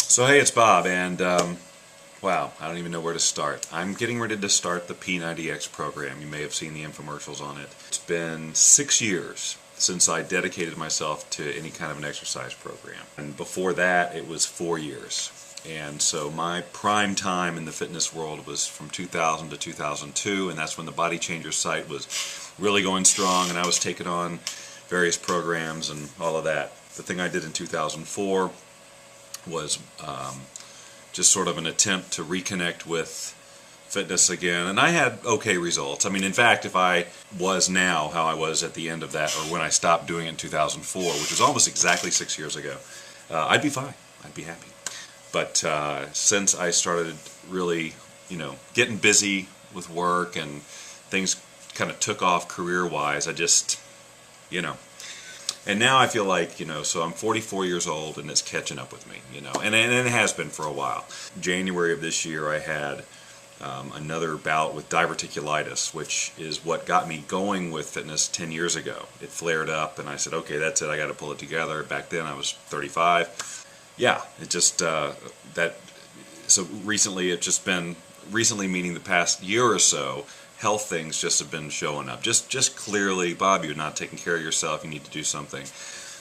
So hey, it's Bob, and wow, I don't even know where to start. I'm getting ready to start the P90X program. You may have seen the infomercials on it. It's been 6 years since I dedicated myself to any kind of an exercise program. And before that, it was 4 years. And so my prime time in the fitness world was from 2000 to 2002, and that's when the BodyChangers site was really going strong, and I was taking on various programs and all of that. The thing I did in 2004 was just sort of an attempt to reconnect with fitness again, and I had okay results. I mean, in fact, if I was now how I was at the end of that, or when I stopped doing it in 2004, which was almost exactly 6 years ago, I'd be fine. I'd be happy. But since I started really, getting busy with work and things kind of took off career-wise, I just, and now I feel like, so I'm 44 years old and it's catching up with me, and it has been for a while. January of this year I had another bout with diverticulitis, which is what got me going with fitness 10 years ago. It flared up and I said, okay, that's it, I got to pull it together. Back then I was 35. Yeah, it just, so recently it's just been, recently meaning the past year or so, health things just have been showing up. Just clearly, Bob, you're not taking care of yourself, you need to do something.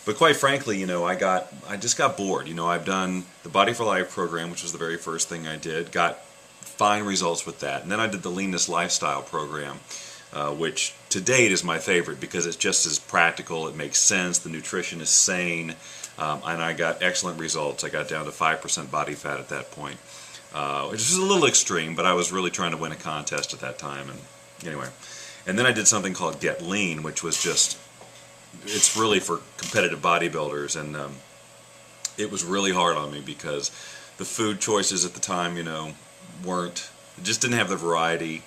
But quite frankly, I just got bored. I've done the Body for Life program, which was the very first thing I did, got fine results with that. And then I did the Leanness Lifestyle program, which to date is my favorite because it's just as practical, it makes sense, the nutrition is sane, and I got excellent results. I got down to 5% body fat at that point. Which is a little extreme, but I was really trying to win a contest at that time, and anyway. And then I did something called Get Lean, which was just, it's really for competitive bodybuilders, and it was really hard on me because the food choices at the time, just didn't have the variety.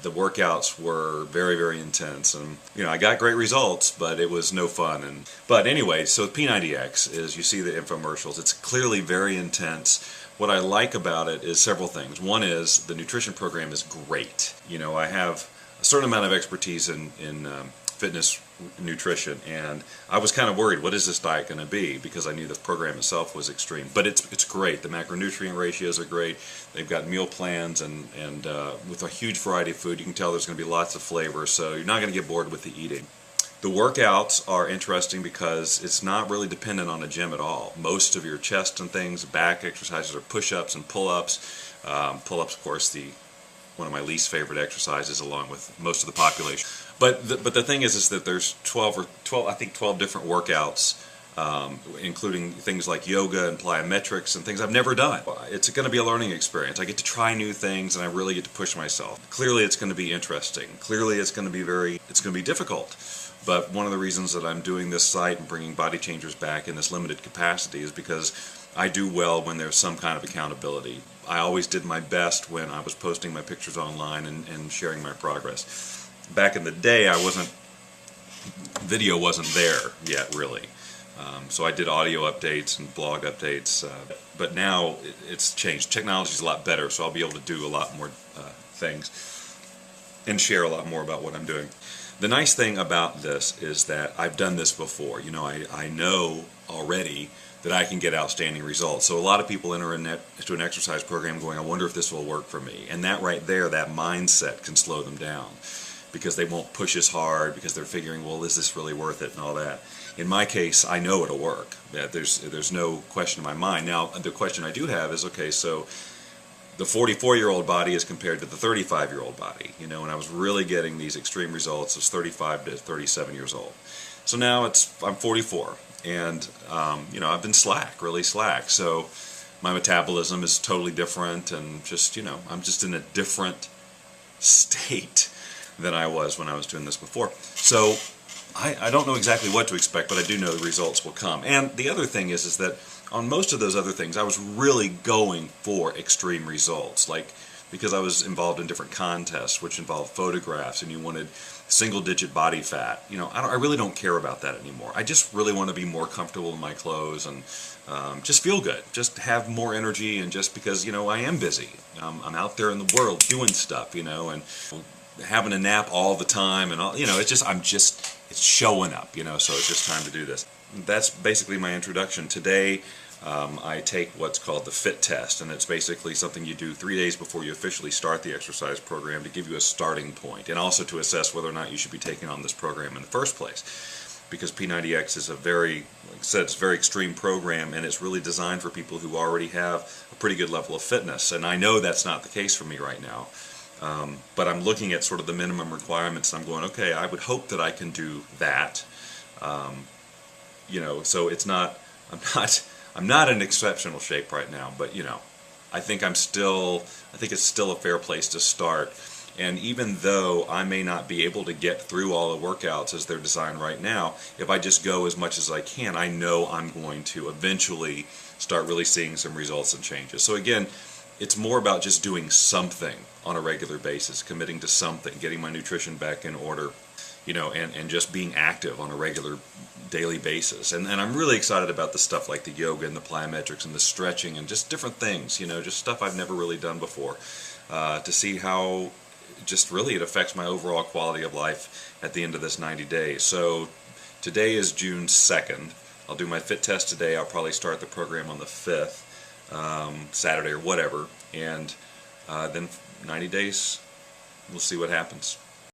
The workouts were very, very intense, and I got great results, but it was no fun. But anyway, so P90X is, you see the infomercials, it's clearly very intense. What I like about it is several things. One is the nutrition program is great. I have a certain amount of expertise in fitness nutrition, and I was kind of worried, what is this diet going to be? Because I knew the program itself was extreme. But it's great. The macronutrient ratios are great. They've got meal plans, and with a huge variety of food, you can tell there's going to be lots of flavor, so you're not going to get bored with the eating. The workouts are interesting because it's not really dependent on a gym at all. Most of your chest and things, back exercises are push-ups and pull-ups. Pull-ups, of course, one of my least favorite exercises, along with most of the population. But the thing is that there's 12 different workouts, including things like yoga and plyometrics and things I've never done. It's going to be a learning experience. I get to try new things, and I really get to push myself. Clearly, it's going to be interesting. Clearly, it's going to be difficult. But one of the reasons that I'm doing this site and bringing BodyChangers back in this limited capacity is because I do well when there's some kind of accountability. I always did my best when I was posting my pictures online and sharing my progress. Back in the day, video wasn't there yet, really. So I did audio updates and blog updates, but now it's changed. Technology's a lot better, so I'll be able to do a lot more things and share a lot more about what I'm doing. The nice thing about this is that I've done this before. I know already that I can get outstanding results. So a lot of people enter into an exercise program going, I wonder if this will work for me. And that right there, that mindset can slow them down because they won't push as hard because they're figuring, well, is this really worth it and all that. In my case, I know it'll work. There's no question in my mind. Now, the question I do have is, okay, so the 44-year-old body is compared to the 35-year-old body, and I was really getting these extreme results as 35 to 37 years old. So now I'm 44, and I've been really slack. So my metabolism is totally different, and just I'm just in a different state than I was when I was doing this before. So I don't know exactly what to expect, but I do know the results will come. And the other thing is that on most of those other things, I was really going for extreme results, because I was involved in different contests, which involved photographs, and you wanted single-digit body fat. I really don't care about that anymore. I just really want to be more comfortable in my clothes and just feel good, just have more energy, and just because, I am busy. I'm out there in the world doing stuff, and having a nap all the time, and all, it's showing up, so it's just time to do this. That's basically my introduction. Today I take what's called the fit test, and it's basically something you do 3 days before you officially start the exercise program to give you a starting point, and also to assess whether or not you should be taking on this program in the first place. Because P90X is a very, like I said, it's a very extreme program, and it's really designed for people who already have a pretty good level of fitness. And I know that's not the case for me right now. But I'm looking at sort of the minimum requirements, and I'm going, okay, I would hope that I can do that. So it's not, I'm not in exceptional shape right now, but I think it's still a fair place to start. And even though I may not be able to get through all the workouts as they're designed right now, if I just go as much as I can, I know I'm going to eventually start really seeing some results and changes. So again, it's more about just doing something on a regular basis, committing to something, getting my nutrition back in order, and just being active on a regular daily basis. And I'm really excited about the stuff like the yoga and the plyometrics and the stretching and just different things, just stuff I've never really done before, to see how just really it affects my overall quality of life at the end of this 90 days. So today is June 2nd. I'll do my fit test today. I'll probably start the program on the 5th, Saturday or whatever, and then 90 days, we'll see what happens.